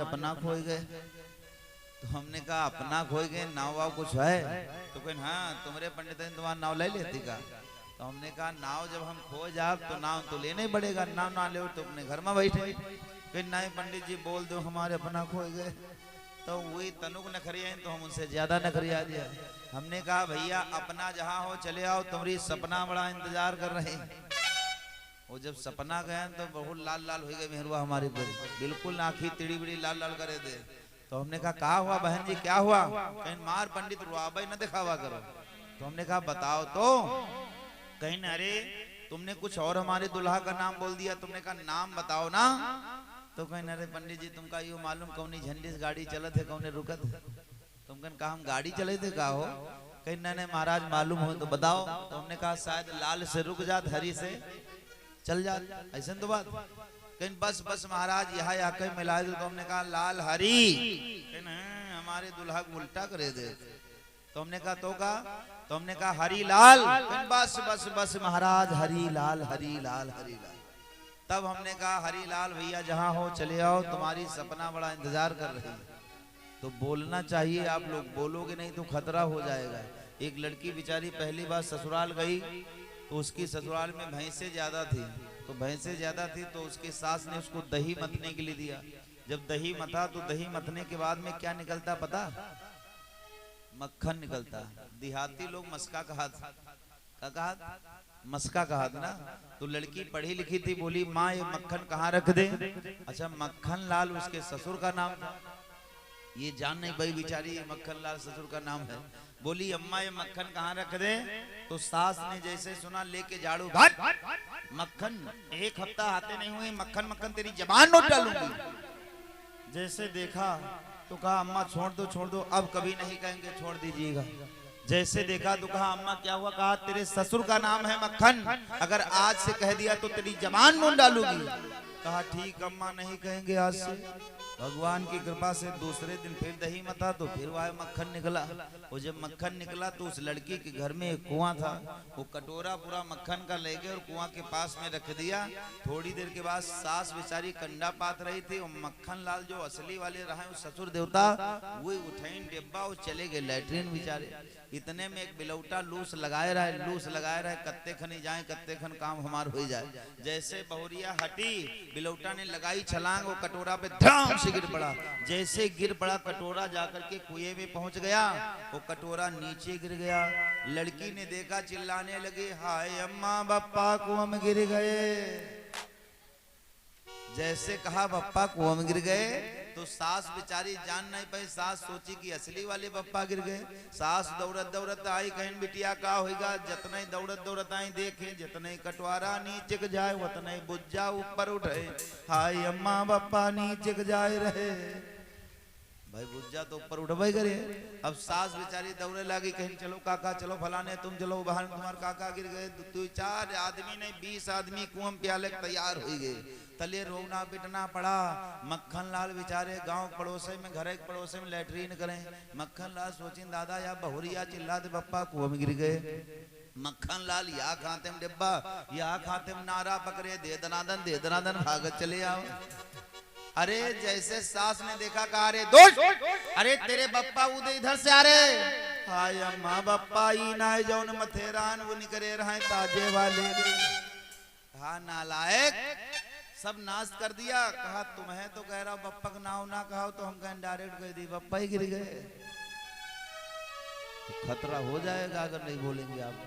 अपना खोए गए। तो हमने कहा अपना खोए गए, नाव वाव कुछ है? तो कहें हाँ तुम्हारे पंडित ने तुम्हारा नाव ले लेती का। तो हमने कहा नाव जब हम खो जाए तो नाव तो लेना ही पड़ेगा, नाव ना ले तो अपने घर में बैठे। फिर नहीं पंडित जी बोल दो हमारे अपना खोए गए। तो वही तनुक नखरिया तो हम उनसे ज्यादा नखरिया दिया। हमने कहा भैया अपना जहाँ हो चले आओ, तुम्हारी सपना बड़ा इंतजार कर रहे हैं। वो जब सपना गए तो बहुत लाल लाल हो गए मेहरुआ हमारे पर, बिल्कुल आँखी तिड़ी बिड़ी लाल लाल करे दे। तो हमने कहा हुआ बहन जी क्या हुआ? कहीं मार पंडित रुआबाई न दिखावा करो। तो हमने कहा बताओ तो। कहीं अरे तुमने कुछ और हमारे दुल्हा का नाम बोल दिया। तुमने कहा नाम बताओ ना। तो कहीं अरे पंडित जी तुमका यो मालूम कौनी झंडी से गाड़ी चलत है कौने रुकत है? तुम कहा हम गाड़ी चले थे का हो? कहीं नहीं महाराज मालूम हो तो बताओ। तो हमने कहा शायद लाल से रुक जात, हरी से चल जा, ऐसा तो बात। कहीं बस बस महाराज यहाँ आके मिला दो। तो हमने कहा लाल हरी, कहीं हमारे दुल्हा को उल्टा करे दे। तो हमने कहा तो कहा, तो हमने कहा हरी लाल। बस बस बस महाराज हरी लाल हरी लाल हरी लाल। तब हमने कहा हरी लाल भैया जहाँ हो चले आओ, तुम्हारी सपना बड़ा इंतजार कर रही है। तो बोलना चाहिए, आप लोग बोलोगे नहीं तो खतरा हो जाएगा। एक लड़की बेचारी पहली बार ससुराल गई तो उसकी ससुराल में भैंसे ज्यादा थी। तो भैंसे ज्यादा थी तो उसकी सास ने उसको दही मथने के लिए दिया। जब दही मथा तो दही मथने के बाद में क्या निकलता पता? मक्खन निकलता। देहाती लोग मस्का कहा मस्का कहा था ना। तो लड़की पढ़ी लिखी थी, बोली माँ ये मक्खन कहाँ रख दे? अच्छा मक्खन लाल उसके ससुर का नाम था। ये जान नहीं भाई बेचारी मक्खन लाल ससुर का नाम है। बोली अम्मा ये मक्खन कहाँ रख दे? तो सास ने जैसे सुना लेके झाड़ू भाग, मक्खन एक हफ्ता आते नहीं हुए मक्खन मक्खन तेरी जबान नोट डालूंगी। जैसे देखा तो कहा अम्मा छोड़ दो अब कभी नहीं कहेंगे, छोड़ दीजिएगा। जैसे देखा तो कहा अम्मा क्या हुआ? कहा तेरे ससुर का नाम है मक्खन, अगर आज से कह दिया तो तेरी जबान नोट डालूंगी। कहा ठीक अम्मा नहीं कहेंगे आज से। भगवान की कृपा से दूसरे दिन फिर दही मथा तो फिर वह मक्खन निकला। वो जब मक्खन निकला तो उस लड़की के घर में एक कुआं था। वो कटोरा पूरा मक्खन का ले गए और कुआं के पास में रख दिया। थोड़ी देर के बाद सास बेचारी कंडा पात रही थी और मक्खन लाल जो असली वाले रहे वो ससुर देवता वो उठाइन डिब्बा वो चले गए लैट्रिन बेचारे। इतने में एक बिलौटा लूस लगाए रहे कत्ते खनी जाए कत्ते खन काम हमार हो जाए। जैसे बहुरिया हटी बिलौटा ने लगाई छलांग, वो कटोरा पे धड़ाम से गिर पड़ा। जैसे गिर पड़ा कटोरा जाकर के कुएं में पहुंच गया। वो कटोरा नीचे गिर गया। लड़की ने देखा चिल्लाने लगी हाय अम्मा बप्पा कुआं में गिर गए। जैसे कहा बप्पा कुआं में गिर गए तो सास बेचारी जान नहीं पाई। सास सोची कि असली वाले बप्पा गिर गए। सास दौड़त आई, कहीं बिटिया का होगा। जितने दौड़त आई देखे जितने कटवारा नीचे जाए उतने बुज्जा ऊपर उठे। हाय अम्मा बप्पा नीचे जाए रहे। भाई बुज्जा तो ऊपर उठबे करे। अब सास बेचारी दौड़े लगी, कहीं चलो काका चलो फलाने तुम चलो बहन तुम्हारे काका गिर गए। तू 4 आदमी नहीं 20 आदमी कुआं प्याले तैयार हो गए। तले रोना पिटना पड़ा। मक्खन लाल बेचारे गांव पड़ोसे में घर एक पड़ोसे में लैट्रीन करें। मक्खन लाल सोचिन दादा या बहुरिया चिल्लाते बप्पा कुआं में गिर गए। मक्खन लाल या खाते में डिब्बा या खाते में नारा पकड़े दे दनादन भागत चले आओ। अरे जैसे सास ने देखा कहा अरे दोस्त, अरे तेरे बप्पा उदय इधर से आ रहे। हाय अम्मा बप्पा ई ना जौन मथेरान वो निकरे रहे ताजे वाले। कहा नालायक सब नाश कर दिया। कहा तुम्हें तो कह रहा बप्पा का नाम ना कहा तो हम कहें डायरेक्ट कह दी बप्पा ही गिर गए। तो खतरा हो जाएगा अगर नहीं बोलेंगे आप।